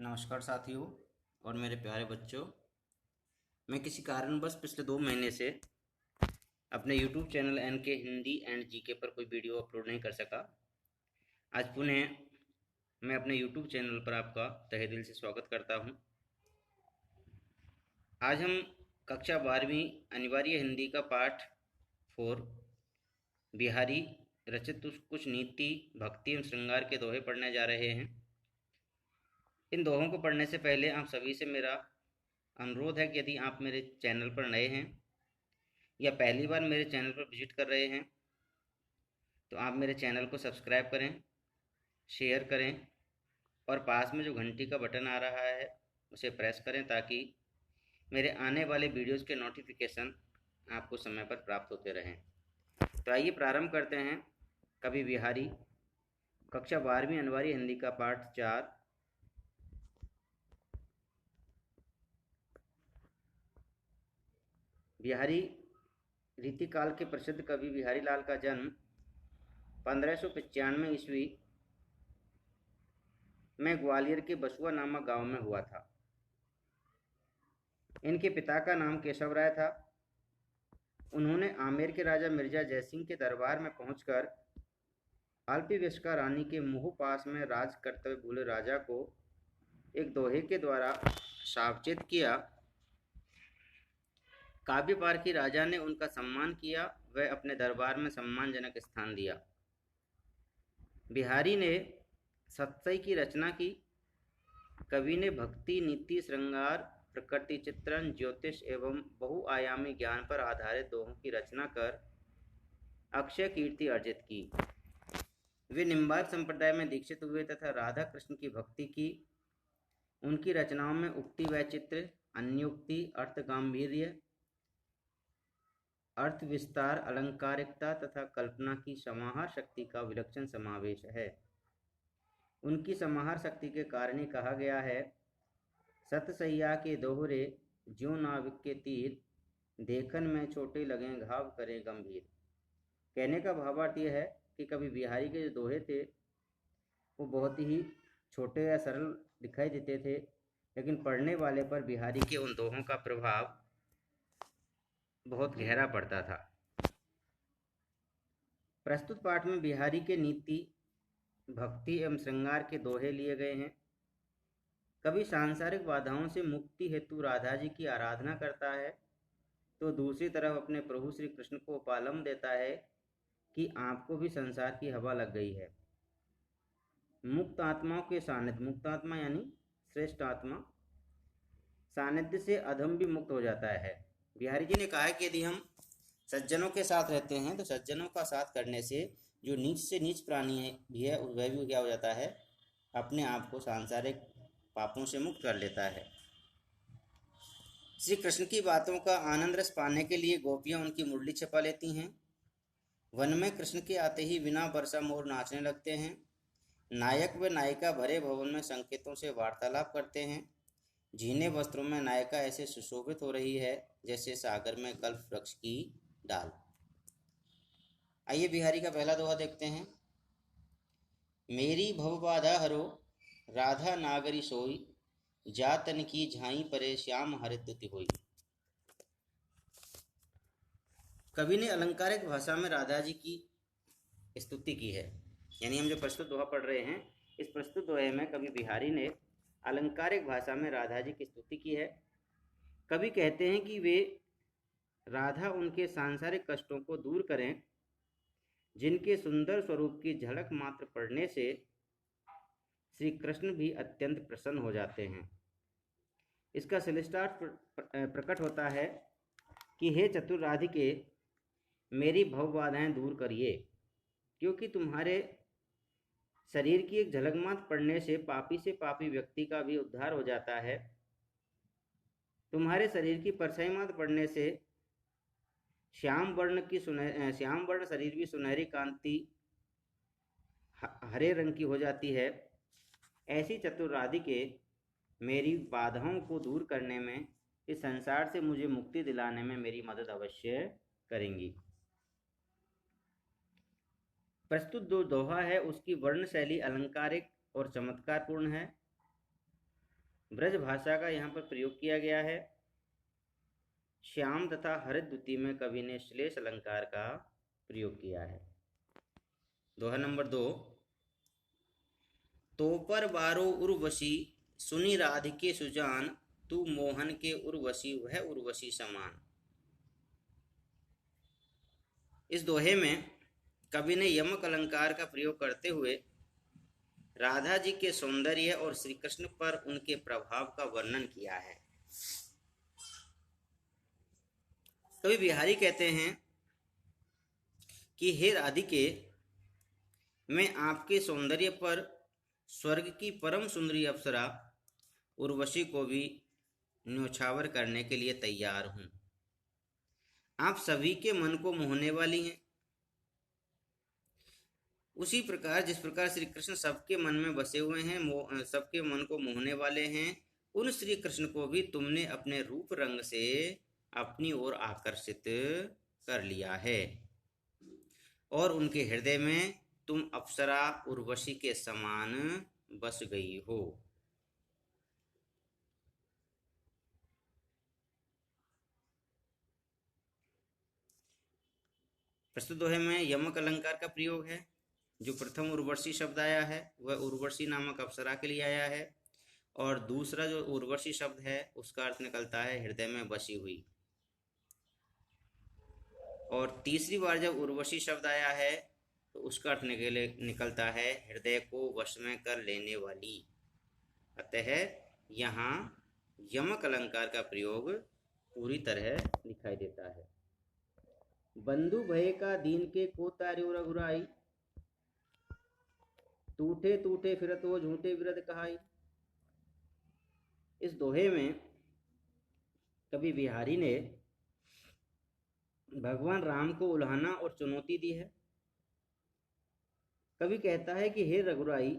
नमस्कार साथियों और मेरे प्यारे बच्चों। मैं किसी कारणवश पिछले 2 महीने से अपने YouTube चैनल एन के हिंदी एंड जीके पर कोई वीडियो अपलोड नहीं कर सका। आज पुनः मैं अपने YouTube चैनल पर आपका तहे दिल से स्वागत करता हूं। आज हम कक्षा 12वीं अनिवार्य हिंदी का पाठ 4 बिहारी रचित कुछ नीति भक्ति एवं श्रृंगार के दोहे पढ़ने जा रहे हैं। इन दोहों को पढ़ने से पहले आप सभी से मेरा अनुरोध है कि यदि आप मेरे चैनल पर नए हैं या पहली बार मेरे चैनल पर विजिट कर रहे हैं तो आप मेरे चैनल को सब्सक्राइब करें, शेयर करें और पास में जो घंटी का बटन आ रहा है उसे प्रेस करें ताकि मेरे आने वाले वीडियोस के नोटिफिकेशन आपको समय पर प्राप्त होते रहें। तो आइए प्रारंभ करते हैं। कवि बिहारी कक्षा 12वीं अनिवार्य हिंदी का पाठ 4 बिहारी रीतिकाल के प्रसिद्ध कवि बिहारी लाल का जन्म 1595 ईस्वी में ग्वालियर के बसुआ नामक गांव में हुआ था। इनके पिता का नाम केशव राय था। उन्होंने आमेर के राजा मिर्जा जयसिंह के दरबार में पहुंचकर अल्पविष्का रानी के मुंह पास में राज करते हुए भूले राजा को एक दोहे के द्वारा सावचेत किया। काव्यपार की राजा ने उनका सम्मान किया, वह अपने दरबार में सम्मानजनक स्थान दिया। बिहारी ने सतसई की रचना की। कवि ने भक्ति, नीति, श्रृंगार, प्रकृति चित्रण, ज्योतिष एवं बहुआयामी ज्ञान पर आधारित दोहों की रचना कर अक्षय कीर्ति अर्जित की। वे निम्बार्क संप्रदाय में दीक्षित हुए तथा राधा कृष्ण की भक्ति की। उनकी रचनाओं में उक्ति वैचित्र्य, अन्योक्ति, अर्थ गांभीर्य, अर्थ विस्तार, अलंकारिकता तथा कल्पना की समाहार शक्ति का विलक्षण समावेश है। उनकी समाहार शक्ति के कारण ही कहा गया है, सतसैया के दोहरे ज्यों नाविक के तीर, देखन में छोटे लगें घाव करें गंभीर। कहने का भावार्थ यह है कि कवि बिहारी के जो दोहे थे वो बहुत ही छोटे या सरल दिखाई देते थे, लेकिन पढ़ने वाले पर बिहारी के उन दोहों का प्रभाव बहुत गहरा पड़ता था। प्रस्तुत पाठ में बिहारी के नीति, भक्ति एवं श्रृंगार के दोहे लिए गए हैं। कवि सांसारिक बाधाओं से मुक्ति हेतु राधा जी की आराधना करता है तो दूसरी तरफ अपने प्रभु श्री कृष्ण को उपालम देता है कि आपको भी संसार की हवा लग गई है। मुक्त आत्माओं के सानिध्य, मुक्त आत्मा यानी श्रेष्ठ आत्मा, सानिध्य से अधम भी मुक्त हो जाता है। बिहारी जी ने कहा है कि यदि हम सज्जनों के साथ रहते हैं तो सज्जनों का साथ करने से जो नीच से नीच प्राणी भी है वह भी क्या हो जाता है, अपने आप को सांसारिक पापों से मुक्त कर लेता है। श्री कृष्ण की बातों का आनंद रस पाने के लिए गोपियां उनकी मुरली छपा लेती हैं। वन में कृष्ण के आते ही बिना बरसा मोर नाचने लगते हैं। नायक व नायिका भरे भवन में संकेतों से वार्तालाप करते हैं। झीने वस्त्रों में नायिका ऐसे सुशोभित हो रही है जैसे सागर में कल्प वृक्ष की डाल। आइए बिहारी का पहला दोहा देखते हैं। मेरी भव बाधा हरो राधा नागरी सोई, जातन की झाई परे श्याम हरिद्युति होई। कवि ने अलंकारिक भाषा में राधा जी की स्तुति की है। यानी हम जो प्रस्तुत दोहा पढ़ रहे हैं, इस प्रस्तुत दोहे में कवि बिहारी ने अलंकारिक भाषा में राधा जी की स्तुति की है। कवि कहते हैं कि वे राधा उनके सांसारिक कष्टों को दूर करें, जिनके सुंदर स्वरूप की झलक मात्र पड़ने से श्री कृष्ण भी अत्यंत प्रसन्न हो जाते हैं। इसका श्रेष्ठार्थ प्रकट होता है कि हे चतुर राधिके, मेरी भव बाधाएं दूर करिए, क्योंकि तुम्हारे शरीर की एक झलक मात्र पड़ने से पापी व्यक्ति का भी उद्धार हो जाता है। तुम्हारे शरीर की परछाई मात्र पड़ने से श्याम वर्ण शरीर भी सुनहरी कांति हरे रंग की हो जाती है। ऐसी चतुर राधिके मेरी बाधाओं को दूर करने में, इस संसार से मुझे मुक्ति दिलाने में मेरी मदद अवश्य करेंगी। प्रस्तुत जो दोहा है उसकी वर्ण शैली अलंकारिक और चमत्कारपूर्ण है। ब्रज भाषा का यहाँ पर प्रयोग किया गया है। श्याम तथा हरित द्वितीय में कवि ने श्लेष अलंकार का प्रयोग किया है। दोहा नंबर 2, तो पर बारो उर्वशी सुनी राधिके सुजान, तू मोहन के उर्वशी वह उर्वशी समान। इस दोहे में कवि ने यमक अलंकार का प्रयोग करते हुए राधा जी के सौंदर्य और श्री कृष्ण पर उनके प्रभाव का वर्णन किया है। कवि बिहारी कहते हैं कि हे राधिके, मैं आपके सौंदर्य पर स्वर्ग की परम सुंदरी अप्सरा उर्वशी को भी न्योछावर करने के लिए तैयार हूं। आप सभी के मन को मोहने वाली हैं। उसी प्रकार जिस प्रकार श्री कृष्ण सबके मन में बसे हुए हैं, सबके मन को मोहने वाले हैं, उन श्री कृष्ण को भी तुमने अपने रूप रंग से अपनी ओर आकर्षित कर लिया है और उनके हृदय में तुम अप्सरा उर्वशी के समान बस गई हो। प्रस्तुत दोहे में यमक अलंकार का प्रयोग है। जो प्रथम उर्वशी शब्द आया है वह उर्वशी नामक अप्सरा के लिए आया है, और दूसरा जो उर्वशी शब्द है उसका अर्थ निकलता है हृदय में बसी हुई। और तीसरी बार जब उर्वशी शब्द आया है तो उसका अर्थ निकलता है हृदय को वश में कर लेने वाली। अतः यहाँ यमक अलंकार का प्रयोग पूरी तरह दिखाई देता है। बंधु भय का दीन के को तार्यो रघुराई, टूटे टूटे फिरत वो झूठे विरद कहाई। इस दोहे में कवि बिहारी ने भगवान राम को उल्हाना और चुनौती दी है। कवि कहता है कि हे रघुराई,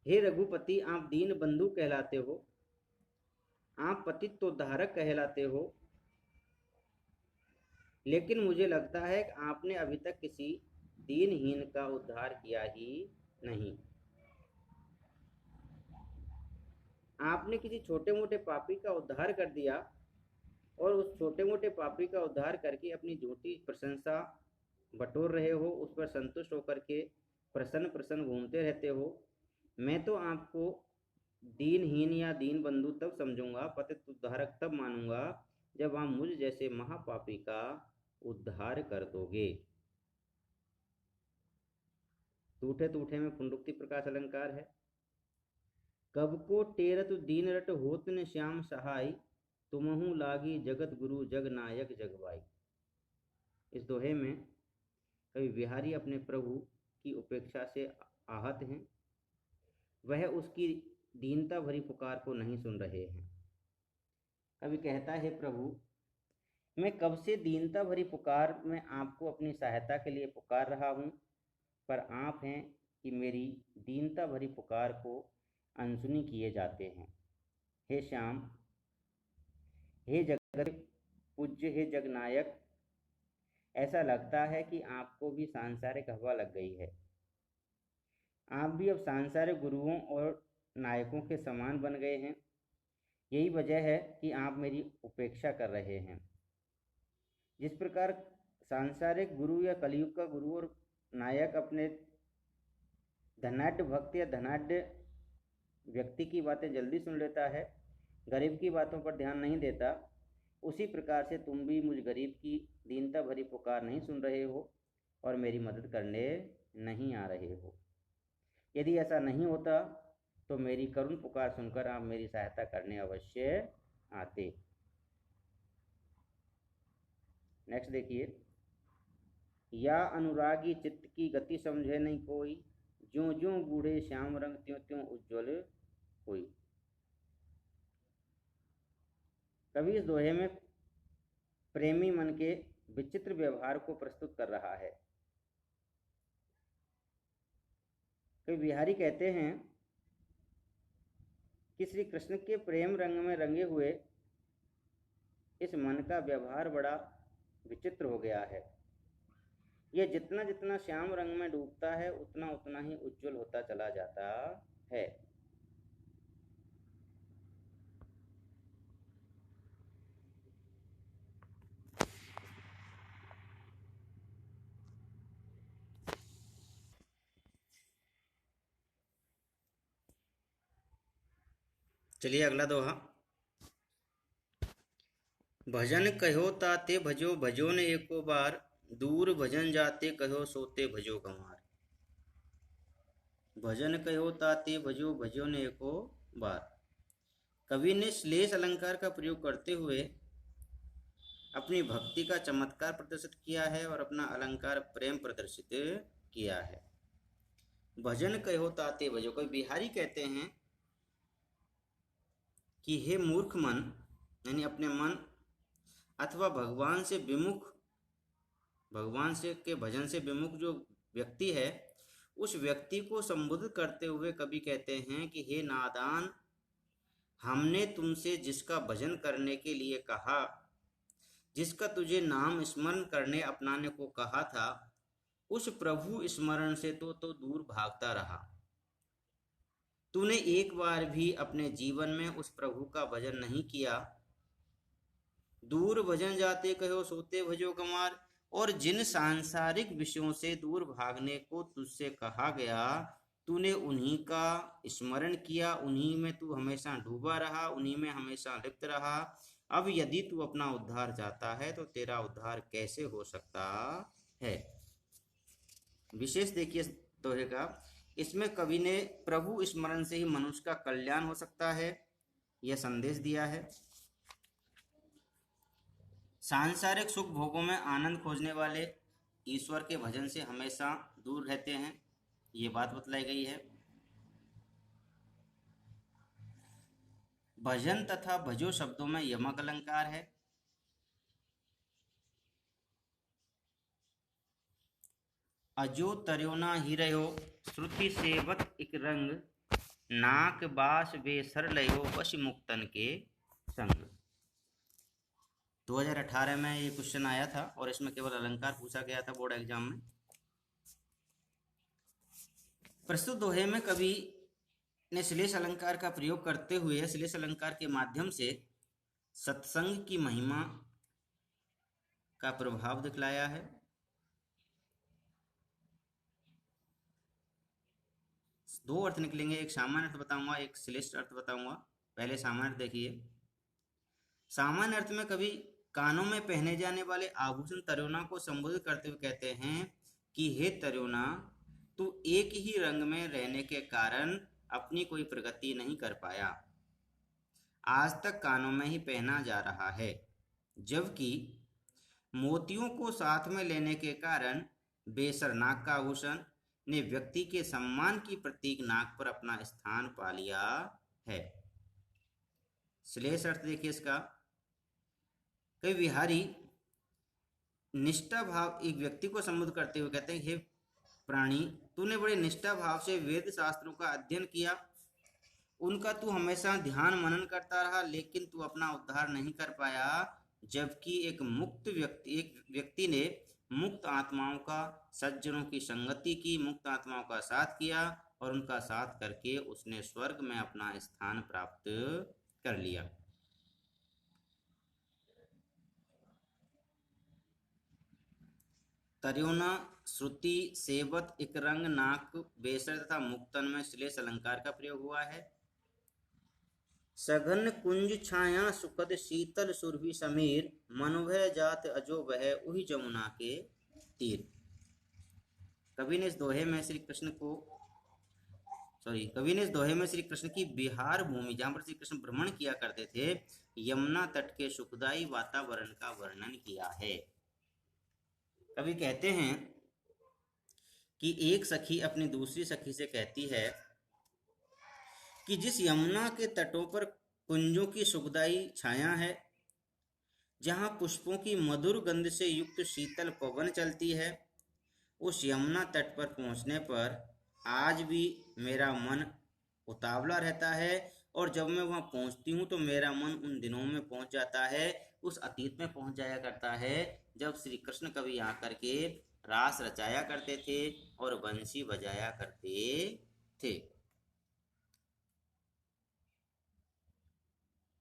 हे रघुपति, आप दीन बंधु कहलाते हो, आप पतित तो धारक कहलाते हो, लेकिन मुझे लगता है कि आपने अभी तक किसी दीनहीन का उद्धार किया ही नहीं। आपने किसी छोटे मोटे पापी का उद्धार कर दिया और उस छोटे मोटे पापी का उद्धार करके अपनी झूठी प्रशंसा बटोर रहे हो, उस पर संतुष्ट होकर के प्रसन्न प्रसन्न घूमते रहते हो। मैं तो आपको दीनहीन या दीन बंधु तब समझूंगा, पतित उद्धारक तब मानूंगा जब आप मुझ जैसे महापापी का उद्धार कर दोगे। टूठे टूठे में पुनरुक्ति प्रकाश अलंकार है। कब को टेरत दीन रट होत न श्याम सहाय, तुमहु लागी जगत गुरु जग नायक जगवाई। इस दोहे में कवि बिहारी अपने प्रभु की उपेक्षा से आहत हैं। वह उसकी दीनता भरी पुकार को नहीं सुन रहे हैं। कवि कहता है, प्रभु, मैं कब से दीनता भरी पुकार में आपको अपनी सहायता के लिए पुकार रहा हूँ, पर आप हैं कि मेरी दीनता भरी पुकार को अनसुनी किए जाते हैं। हे श्याम, हे जगत पूज्य, हे जगनायक, ऐसा लगता है कि आपको भी सांसारिक हवा लग गई है। आप भी अब सांसारिक गुरुओं और नायकों के समान बन गए हैं। यही वजह है कि आप मेरी उपेक्षा कर रहे हैं। जिस प्रकार सांसारिक गुरु या कलयुग का गुरु और नायक अपने धनाढ्य भक्त या धनाढ्य व्यक्ति की बातें जल्दी सुन लेता है, गरीब की बातों पर ध्यान नहीं देता, उसी प्रकार से तुम भी मुझ गरीब की दीनता भरी पुकार नहीं सुन रहे हो और मेरी मदद करने नहीं आ रहे हो। यदि ऐसा नहीं होता तो मेरी करुण पुकार सुनकर आप मेरी सहायता करने अवश्य आते। नेक्स्ट देखिए, या अनुरागी चित्त की गति समझे नहीं कोई, ज्यों ज्यों बूढ़े श्याम रंग त्यों त्यों उज्ज्वल हुई। कवि इस दोहे में प्रेमी मन के विचित्र व्यवहार को प्रस्तुत कर रहा है। कवि बिहारी कहते हैं कि श्री कृष्ण के प्रेम रंग में रंगे हुए इस मन का व्यवहार बड़ा विचित्र हो गया है। यह जितना जितना श्याम रंग में डूबता है उतना उतना ही उज्जवल होता चला जाता है। चलिए अगला दोहा। भजन कहो ताते भजो भजो ने एको बार, दूर भजन जाते कहो सोते भजो गंवार। भजन कहो ताते भजो भजो ने एको बार। कवि ने श्लेष अलंकार का प्रयोग करते हुए अपनी भक्ति का चमत्कार प्रदर्शित किया है और अपना अलंकार प्रेम प्रदर्शित किया है। भजन कहो ताते भजो, कोई बिहारी कहते हैं कि हे मूर्ख मन, यानी अपने मन अथवा भगवान से विमुख, भगवान से के भजन से विमुख जो व्यक्ति है, उस व्यक्ति को संबोधित करते हुए कवि कहते हैं कि हे नादान, हमने तुमसे जिसका भजन करने के लिए कहा, जिसका तुझे नाम स्मरण करने अपनाने को कहा था, उस प्रभु स्मरण से तो दूर भागता रहा। तूने एक बार भी अपने जीवन में उस प्रभु का भजन नहीं किया। दूर भजन जाते कहो सोते भजो गंवार। और जिन सांसारिक विषयों से दूर भागने को तुझसे कहा गया, तूने उन्हीं का स्मरण किया, उन्हीं में तू हमेशा डूबा रहा, उन्हीं में हमेशा लिप्त रहा। अब यदि तू अपना उद्धार चाहता है तो तेरा उद्धार कैसे हो सकता है। विशेष देखिए दोहे का, इसमें कवि ने प्रभु स्मरण से ही मनुष्य का कल्याण हो सकता है, यह संदेश दिया है। सांसारिक सुख भोगों में आनंद खोजने वाले ईश्वर के भजन से हमेशा दूर रहते हैं, ये बात बतलाई गई है। भजन तथा भजो शब्दों में यमक अलंकार है। अजो तर्योना ही रहो, श्रुति सेवत इक रंग, नाक बास बेसर लयो वश मुक्तन के संग। 2018 में ये क्वेश्चन आया था और इसमें केवल अलंकार पूछा गया था बोर्ड एग्जाम में। प्रस्तुत दोहे में कवि ने श्लेष अलंकार का प्रयोग करते हुए श्लेष अलंकार के माध्यम से सत्संग की महिमा का प्रभाव दिखलाया है। दो अर्थ निकलेंगे, एक सामान्य अर्थ बताऊंगा, एक श्लेष अर्थ बताऊंगा। पहले सामान्य अर्थ देखिए। सामान्य अर्थ में कवि कानों में पहने जाने वाले आभूषण तर्योना को संबोधित करते हुए कहते हैं कि हे तर्योना, तू एक ही रंग में रहने के कारण अपनी कोई प्रगति नहीं कर पाया। आज तक कानों में ही पहना जा रहा है, जबकि मोतियों को साथ में लेने के कारण बेसर नाक का आभूषण ने व्यक्ति के सम्मान की प्रतीक नाक पर अपना स्थान पा लिया है। श्लेष अर्थ देखिए इसका। कई बिहारी निष्ठा भाव एक व्यक्ति को संबोधित करते हुए कहते हैं, हे प्राणी, तूने बड़े निष्ठा भाव से वेद शास्त्रों का अध्ययन किया, उनका तू हमेशा ध्यान मनन करता रहा, लेकिन तू अपना उद्धार नहीं कर पाया। जबकि एक व्यक्ति ने मुक्त आत्माओं का, सज्जनों की संगति की, मुक्त आत्माओं का साथ किया और उनका साथ करके उसने स्वर्ग में अपना स्थान प्राप्त कर लिया। तर्योना, श्रुति, सेवत, इक रंग, नाक, बेसर तथा मुक्तन में श्लेष अलंकार का प्रयोग हुआ है। सघन कुंज छाया सुखद शीतल सुरभि समीर, मनोभय जात अजो वह उही जमुना के तीर। कवि ने इस दोहे में श्री कृष्ण की बिहार भूमि, जहां पर श्री कृष्ण भ्रमण किया करते थे, यमुना तट के सुखदायी वातावरण का वर्णन किया है। कवि कहते हैं कि एक सखी अपनी दूसरी सखी से कहती है कि जिस यमुना के तटों पर कुंजों की सुखदायी छाया है, जहां पुष्पों की मधुर गंध से युक्त शीतल पवन चलती है, उस यमुना तट पर पहुंचने पर आज भी मेरा मन उतावला रहता है, और जब मैं वहां पहुंचती हूं तो मेरा मन उन दिनों में पहुंच जाता है, उस अतीत में पहुंच जाया करता है जब श्री कृष्ण कवि आकर के रास रचाया करते थे और बंसी बजाया करते थे।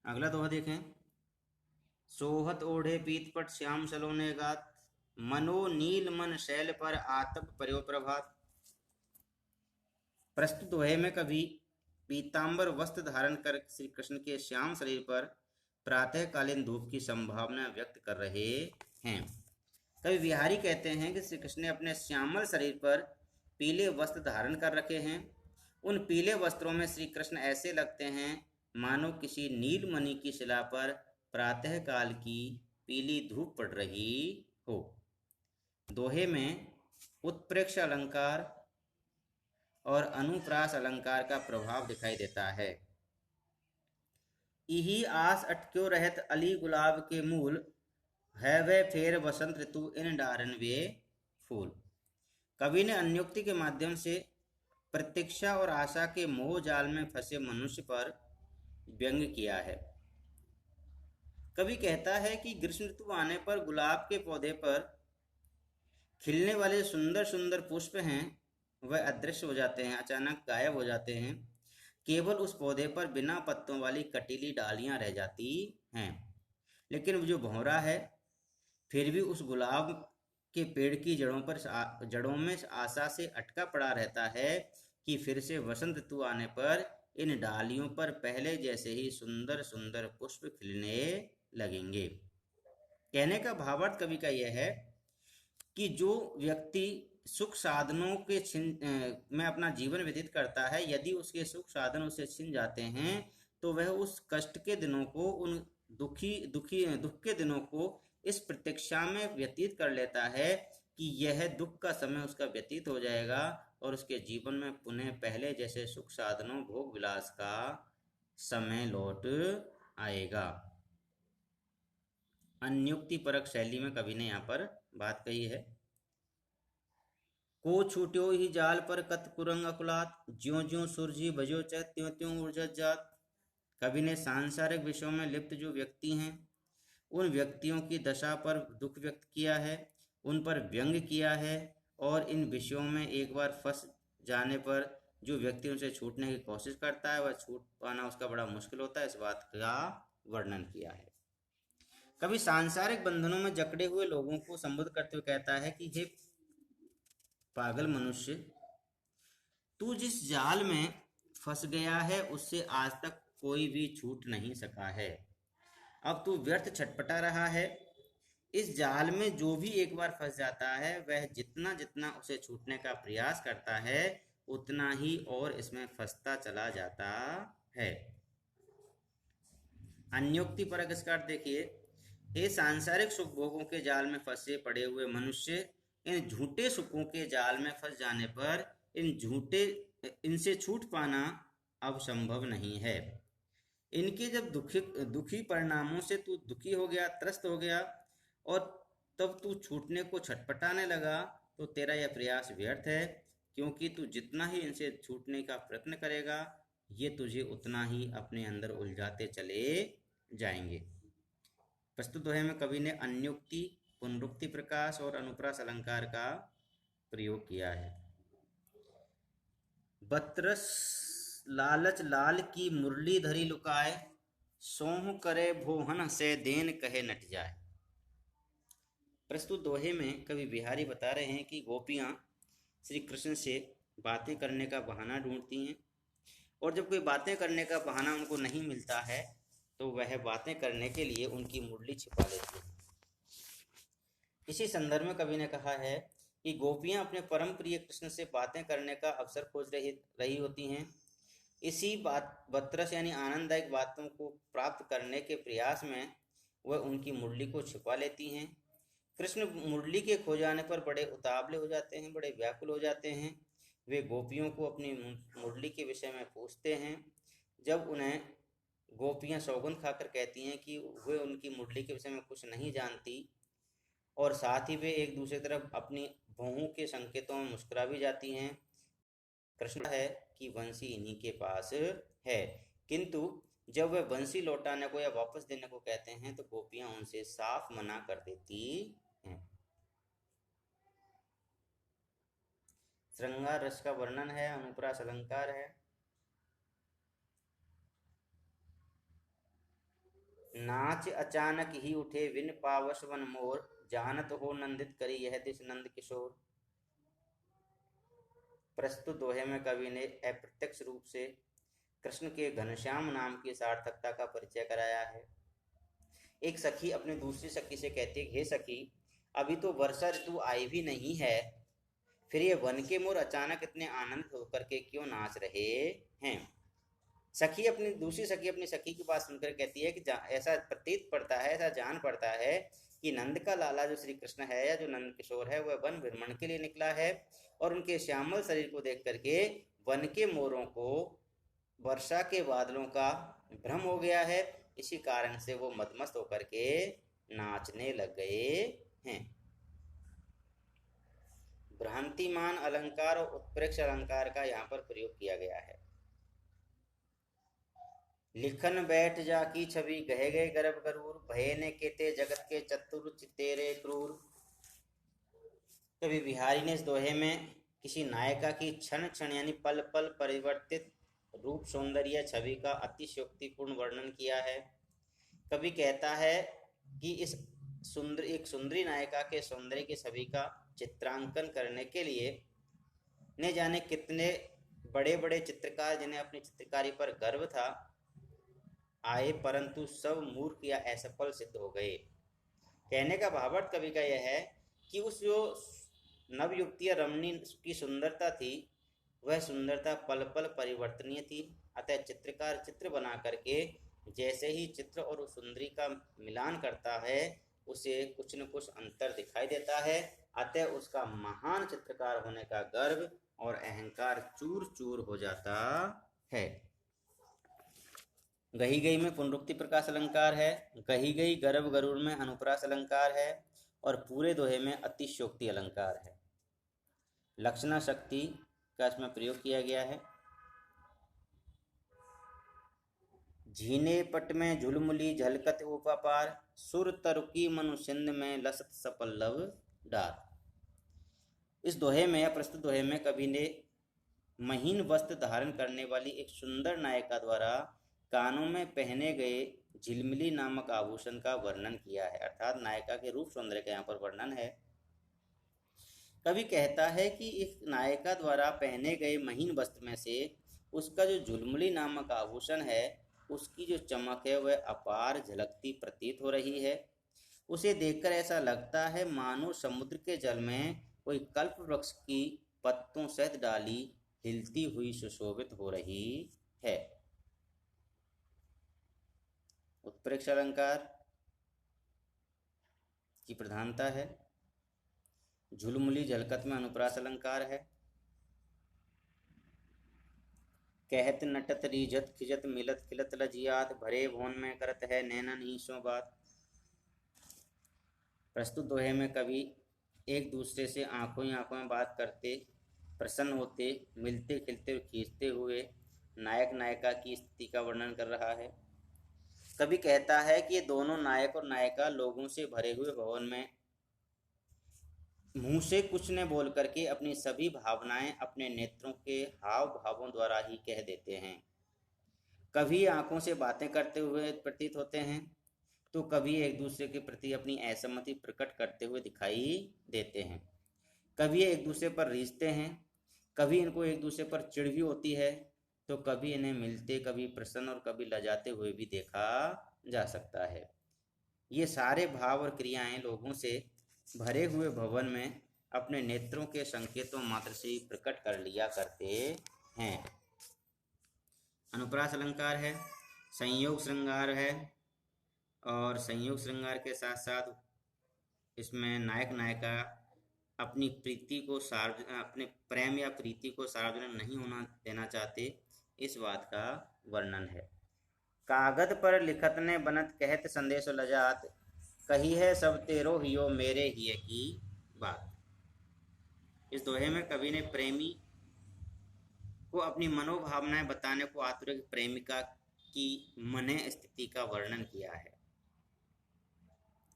अगला दोहा देखें। सोहत ओढ़े पीतपट श्याम सलोने गात, मनो नील मन शैल पर आतप पर्यो प्रभात। प्रस्तुत दोहे में कवि पीतांबर वस्त्र धारण कर श्री कृष्ण के श्याम शरीर पर प्रातःकालीन धूप की संभावना व्यक्त कर रहे हैं। कवि बिहारी कहते हैं कि श्री कृष्ण ने अपने श्यामल शरीर पर पीले वस्त्र धारण कर रखे हैं। उन पीले वस्त्रों में श्री कृष्ण ऐसे लगते हैं मानो किसी नीलमणि की शिला पर प्रातःकाल की पीली धूप पड़ रही हो। दोहे में उत्प्रेक्ष अलंकार और अनुप्रास अलंकार का प्रभाव दिखाई देता है। इही आस अटक्यो रहत अली गुलाब के मूल, है वे फेर वसंत ऋतु इन डारन वे फूल। कवि ने अन्योक्ति के माध्यम से प्रतीक्षा और आशा के मोह जाल में फंसे मनुष्य पर व्यंग किया है। कवि कहता है कि ग्रीष्म ऋतु आने पर गुलाब के पौधे पर खिलने वाले सुंदर सुंदर पुष्प हैं वह अदृश्य हो जाते हैं, अचानक गायब हो जाते हैं। केवल उस पौधे पर बिना पत्तों वाली कटीली डालियां रह जाती हैं। लेकिन जो भंवरा है फिर भी उस गुलाब के पेड़ की जड़ों में आशा से अटका पड़ा रहता है कि फिर से वसंत ऋतु आने पर इन डालियों पर पहले जैसे ही सुंदर सुंदर पुष्प खिलने लगेंगे। कहने का भावार्थ कवि का यह है कि जो व्यक्ति सुख साधनों के में अपना जीवन व्यतीत करता है, यदि उसके सुख साधन उसे छिन जाते हैं तो वह उस कष्ट के दिनों को, उन दुख के दिनों को इस प्रतीक्षा में व्यतीत कर लेता है कि यह दुख का समय उसका व्यतीत हो जाएगा और उसके जीवन में पुनः पहले जैसे सुख साधनों भोग विलास का समय लौट आएगा। अन्योक्ति परक शैली में कवि ने यहाँ पर बात कही है। को छूट्यो ही जाल पर कत कुरंग अकुलात, ज्यों ज्यों सूरजी बजो च त्यों त्यों ऊर्जत जात। कवि ने सांसारिक विषयों में लिप्त जो व्यक्ति हैं उन व्यक्तियों की दशा पर दुख व्यक्त किया है, उन पर व्यंग किया है और इन विषयों में एक बार फंस जाने पर जो व्यक्ति उनसे छूटने की कोशिश करता है वह छूट पाना उसका बड़ा मुश्किल होता है, इस बात का वर्णन किया है। कभी सांसारिक बंधनों में जकड़े हुए लोगों को संबोधित करते हुए कहता है कि हे पागल मनुष्य, तू जिस जाल में फंस गया है उससे आज तक कोई भी छूट नहीं सका है। अब तू व्यर्थ छटपटा रहा है। इस जाल में जो भी एक बार फंस जाता है वह जितना जितना उसे छूटने का प्रयास करता है उतना ही और इसमें फंसता चला जाता है। अन्योक्ति परक इसका अर्थ देखिए, ये सांसारिक सुख भोगों के जाल में फंसे पड़े हुए मनुष्य इन झूठे सुखों के जाल में फंस जाने पर इनसे छूट पाना अब संभव नहीं है। इनके जब दुखी परिणामों से तू दुखी हो गया, त्रस्त हो गया और तब तू छूटने को छटपटाने लगा तो तेरा यह प्रयास व्यर्थ है, क्योंकि तू जितना ही इनसे छूटने का प्रयत्न करेगा ये तुझे उतना ही अपने अंदर उलझाते चले जाएंगे। प्रस्तुत दोहे में कवि ने अन्योक्ति, पुनरुक्ति प्रकाश और अनुप्रास अलंकार का प्रयोग किया है। बत्रस लालच लाल की मुरली धरी लुकाए, सोह करे भोहन से देन कहे नट जाए। प्रस्तुत दोहे में कवि बिहारी बता रहे हैं कि गोपियां श्री कृष्ण से बातें करने का बहाना ढूंढती हैं और जब कोई बातें करने का बहाना उनको नहीं मिलता है तो वह बातें करने के लिए उनकी मुरली छिपा लेती हैं। इसी संदर्भ में कवि ने कहा है कि गोपियां अपने परम प्रिय कृष्ण से बातें करने का अवसर खोज रही होती हैं। इसी बत्रस यानी आनंददायक बातों को प्राप्त करने के प्रयास में वह उनकी मुरली को छिपा लेती हैं। कृष्ण मुरली के खो जाने पर बड़े उतावले हो जाते हैं, बड़े व्याकुल हो जाते हैं। वे गोपियों को अपनी मुरली के विषय में पूछते हैं। जब उन्हें गोपियां सौगंध खाकर कहती हैं कि वे उनकी मुरली के विषय में कुछ नहीं जानती और साथ ही वे एक दूसरे तरफ अपनी भौहों के संकेतों में मुस्कुरा भी जाती हैं। कृष्ण है कि बंसी इन्हीं के पास है, किंतु जब वे बंसी लौटाने को या वापस देने को कहते हैं तो गोपियां उनसे साफ मना कर देती हैं। श्रृंगार रस का वर्णन है, अनुप्रास अलंकार है। नाच अचानक ही उठे विन पावस वन मोर, जानत हो नंदित करी यह दिस नंद किशोर। प्रस्तुत दोहे में कवि ने अप्रत्यक्ष रूप से कृष्ण के घनश्याम नाम की सार्थकता का परिचय कराया है। एक सखी अपनी दूसरी सखी से कहती है, हे सखी, अभी तो वर्षा ऋतु आई भी नहीं है, फिर ये वन के मोर अचानक इतने आनंदित होकर के क्यों नाच रहे हैं। सखी अपनी दूसरी सखी अपनी सखी की बात सुनकर कहती है कि ऐसा प्रतीत पड़ता है, ऐसा जान पड़ता है कि नंद का लाला जो श्री कृष्ण है या जो नंद किशोर है वह वन भ्रमण के लिए निकला है और उनके श्यामल शरीर को देख करके वन के मोरों को वर्षा के बादलों का भ्रम हो गया है, इसी कारण से वो मदमस्त होकर के नाचने लग गए हैं। भ्रांतिमान अलंकार और उत्प्रेक्ष अलंकार का यहाँ पर प्रयोग किया गया है। लिखन बैठ जा की छवि कहे गए गर्भ गरूर, भय ने केते जगत के चतुर चितेरे क्रूर। कवि बिहारी ने इस दोहे में किसी नायिका की क्षण क्षण यानी पल पल परिवर्तित रूप सौंदर्य छवि का अतिशयोक्तिपूर्ण वर्णन किया है। कवि कहता है कि इस एक सुंदरी नायिका के सौंदर्य की छवि का चित्रांकन करने के लिए न जाने कितने बड़े बड़े चित्रकार जिन्हें अपनी चित्रकारी पर गर्व था आए, परंतु सब मूर्ख या असफल सिद्ध हो गए। कहने का भावार्थ कवि का यह है कि उस जो नवयुक्तीय रमणी की सुंदरता थी वह सुंदरता पल पल परिवर्तनीय थी, अतः चित्रकार चित्र बना करके जैसे ही चित्र और उस सुंदरी का मिलान करता है उसे कुछ न कुछ अंतर दिखाई देता है, अतः उसका महान चित्रकार होने का गर्व और अहंकार चूर चूर हो जाता है। गही गई में पुनरुक्ति प्रकाश अलंकार है, गही गई गर्भ गरुड़ में अनुप्रास अलंकार है और पूरे दोहे में अतिशयोक्ति अलंकार है। लक्षणा शक्ति का इसमें प्रयोग किया गया है। झीने पट में झुलमुली झलकत उपापार, सुर तरुकी मनु सिंध में लसत सपल्लव डार। इस दोहे में प्रस्तुत दोहे में कवि ने महीन वस्त्र धारण करने वाली एक सुंदर नायिका द्वारा कानों में पहने गए झिलमिली नामक आभूषण का वर्णन किया है, अर्थात नायिका के रूप सौंदर्य का यहाँ पर वर्णन है। कवि कहता है कि इस नायिका द्वारा पहने गए महीन वस्त्र में से उसका जो झुलमुली नामक आभूषण है उसकी जो चमक है वह अपार झलकती प्रतीत हो रही है। उसे देखकर ऐसा लगता है मानो समुद्र के जल में कोई कल्प वृक्ष की पत्तों सहित डाली हिलती हुई सुशोभित हो रही है। उत्प्रेक्ष अलंकार की प्रधानता है। झुलमुली झलकत में अनुप्रास अलंकार है। कहत नटत रीझत खिजत मिलत खिलत लजियात, भरे भवन में करत है नैनन ईसों बात। प्रस्तुत दोहे में कवि एक दूसरे से आंखों ही आंखों में बात करते, प्रसन्न होते, मिलते खिलते और खींचते हुए नायक नायिका की स्थिति का वर्णन कर रहा है। कवि कहता है कि ये दोनों नायक और नायिका लोगों से भरे हुए भवन में मुंह से कुछ न बोल करके अपनी सभी भावनाएं अपने नेत्रों के हाव भावों द्वारा ही कह देते हैं। कभी आंखों से बातें करते हुए प्रतीत होते हैं तो कभी एक दूसरे के प्रति अपनी असहमति प्रकट करते हुए दिखाई देते हैं। कभी एक दूसरे पर रीझते हैं, कभी इनको एक दूसरे पर चिढ़ भी होती है, तो कभी इन्हें मिलते कभी प्रसन्न और कभी लजाते हुए भी देखा जा सकता है। ये सारे भाव और क्रियाएं लोगों से भरे हुए भवन में अपने नेत्रों के संकेतों मात्र से ही प्रकट कर लिया करते हैं। अनुप्रास अलंकार है, संयोग श्रृंगार है और संयोग श्रृंगार के साथ साथ इसमें नायक नायिका अपनी प्रीति को अपने प्रेम या प्रीति को सार्वजनिक नहीं होना देना चाहते, इस बात का वर्णन है। कागद पर लिखत ने बनत कहत संदेश लजात, कही है सब तेरो हियो मेरे हिये की बात। इस दोहे में कवि ने प्रेमी को अपनी मनोभावनाएं बताने को आतुर प्रेमिका की मने स्थिति का वर्णन किया है।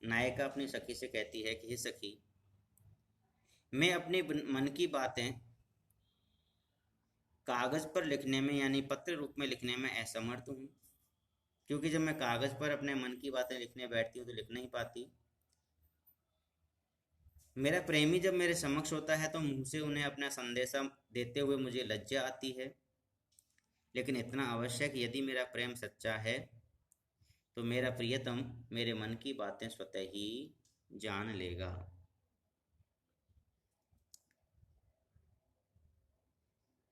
नायिका अपनी सखी से कहती है कि हे सखी, मैं अपने मन की बातें कागज पर लिखने में यानी पत्र रूप में लिखने में असमर्थ हूँ, क्योंकि जब मैं कागज पर अपने मन की बातें लिखने बैठती हूँ तो लिख नहीं पाती। मेरा प्रेमी जब मेरे समक्ष होता है तो मुंह से उन्हें अपना संदेशा देते हुए मुझे लज्जा आती है, लेकिन इतना अवश्य कि यदि मेरा प्रेम सच्चा है तो मेरा प्रियतम मेरे मन की बातें स्वतः ही जान लेगा।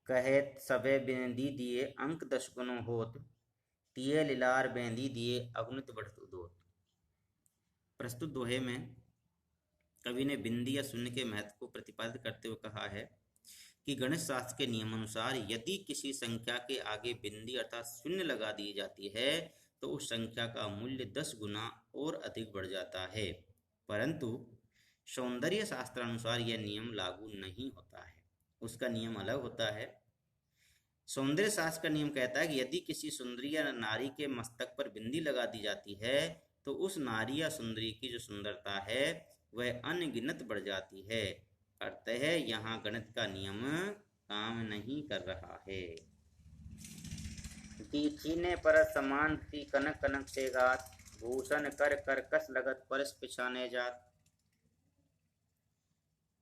कहे सबे बेंदी दिए अंक 10 गुनो होत, तिये लिलार बेंदी दिए अगुनित बढ़त उदोत। प्रस्तुत दोहे में कवि ने बिंदी या शून्य के महत्व को प्रतिपादित करते हुए कहा है कि गणित शास्त्र के नियमानुसार यदि किसी संख्या के आगे बिंदी अर्थात शून्य लगा दी जाती है तो उस संख्या का मूल्य 10 गुना और अधिक बढ़ जाता है, परंतु सौंदर्य शास्त्रानुसार यह नियम लागू नहीं होता है, उसका नियम अलग होता है। सौंदर्य शास्त्र का नियम कहता है कि यदि किसी सुंदरी या नारी के मस्तक पर बिंदी लगा दी जाती है तो उस नारी या सुंदरी की जो सुंदरता है वह अनगिनत बढ़ जाती है, अतः यहाँ गणित का नियम काम नहीं कर रहा है। दीखीने पर समान थी कनक कनक से गात, भूषण कर कर कस लगत परस पिछाने जात।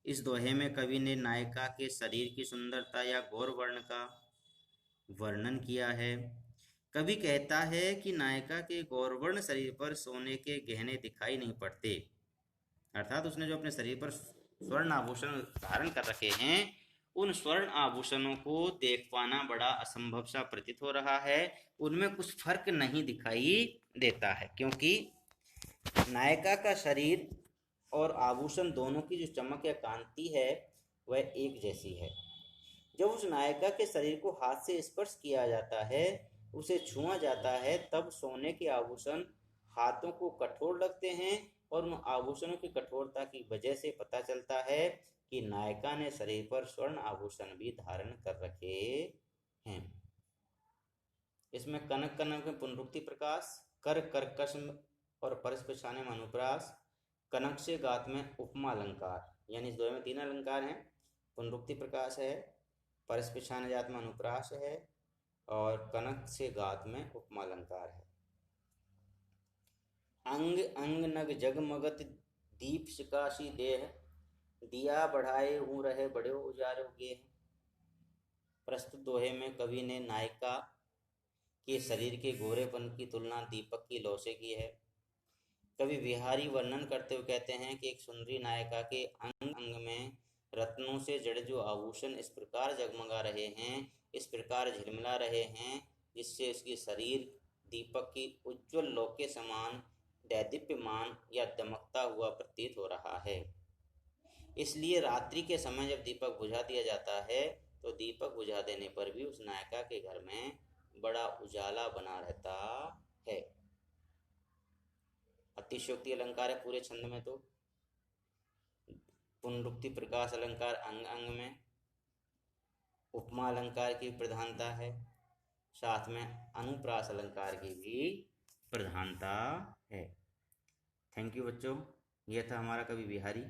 इस दोहे में कवि ने नायिका के शरीर की सुंदरता या गौरवर्ण का वर्णन किया है। कवि कहता है कि नायिका के गौरवर्ण शरीर पर सोने के गहने दिखाई नहीं पड़ते, अर्थात उसने जो अपने शरीर पर स्वर्ण आभूषण धारण कर रखे हैं उन स्वर्ण आभूषणों को देख पाना बड़ा असंभव सा प्रतीत हो रहा है, उनमें कुछ फर्क नहीं दिखाई देता है, क्योंकि नायिका का शरीर और आभूषण दोनों की जो चमक या कांति है वह एक जैसी है। जब उस नायिका के शरीर को हाथ से स्पर्श किया जाता है, उसे छुआ जाता है, तब सोने के आभूषण हाथों को कठोर लगते हैं और उन आभूषणों की कठोरता की वजह से पता चलता है कि नायिका ने शरीर पर स्वर्ण आभूषण भी धारण कर रखे हैं। इसमें कनक कनक में पुनरुक्ति प्रकाश, कर कर्कश और परस पिछाने में अनुप्रास, कनक से गात में उपमा अलंकार, यानी इस दोहे में 3 अलंकार हैं। पुनरुक्ति प्रकाश है, परस पिछाने जात में अनुप्रास है और कनक से गात में उपमा अलंकार है। अंग अंग नग जगमगत दीप शिकाशी देह, दिया बढ़ाए हूँ रहे बड़े उजारे गे। प्रस्तुत दोहे में कवि ने नायिका के शरीर के गोरेपन की तुलना दीपक की लौ से की है। कवि बिहारी वर्णन करते हुए कहते हैं कि एक सुंदरी नायिका के अंग अंग में रत्नों से जड़े जो आभूषण इस प्रकार जगमगा रहे हैं, इस प्रकार झिलमिला रहे हैं, जिससे उसकी शरीर दीपक की उज्ज्वल लौ के समान दैदीप्यमान या दमकता हुआ प्रतीत हो रहा है। इसलिए रात्रि के समय जब दीपक बुझा दिया जाता है तो दीपक बुझा देने पर भी उस नायिका के घर में बड़ा उजाला बना रहता है। अतिशयोक्ति अलंकार है पूरे छंद में, तो पुनरुक्ति प्रकाश अलंकार अंग अंग में, उपमा अलंकार की प्रधानता है, साथ में अनुप्रास अलंकार की भी प्रधानता है। थैंक यू बच्चों, यह था हमारा कवि बिहारी।